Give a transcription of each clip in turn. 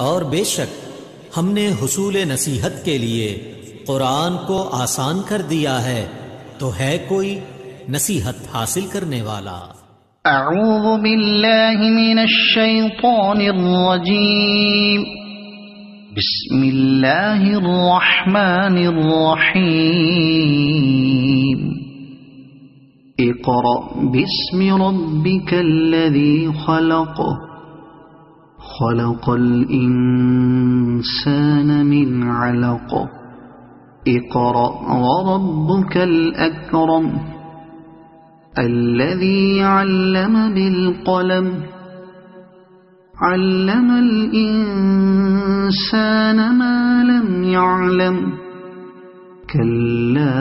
اور بے شک ہم نے حصول نصیحت کے لیے قرآن کو آسان کر دیا ہے، تو ہے کوئی نصیحت حاصل کرنے والا؟ اعوذ باللہ من الشیطان الرجیم، بسم اللہ الرحمن الرحیم۔ اقرأ باسم ربک الذی خلق، خلق الانسان من علق، اقرأ وربک الاکرم، الذي علم بالقلم، علم الإنسان ما لم يعلم، كلا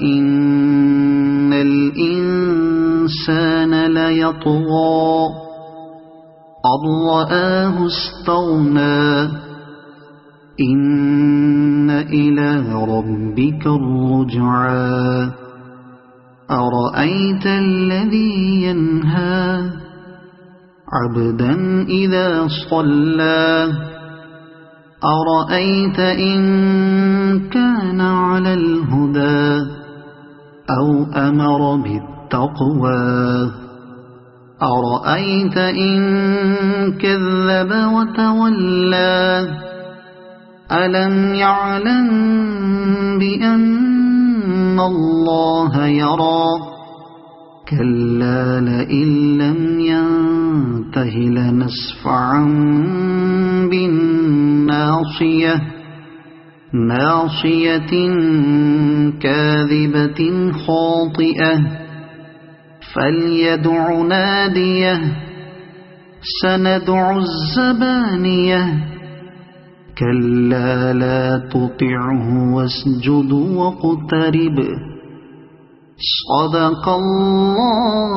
إن الإنسان ليطغى أن رآه استغنى، إن إلى ربك الرجعى، أرأيت الذي ينهى عبدا إذا صلى، أرأيت إن كان على الهدى أو أمر بالتقوى، أرأيت إن كذب وتولى، ألم يعلم بأن اللہ یرا، کلا لئن لم ينتہ لنسفعا بالناصیہ، ناصیۃ کاذبۃ خاطئہ، فلیدع نادیہ، سندع الزبانیہ، كلا لا تطعه واسجد واقترب، صدق اللہ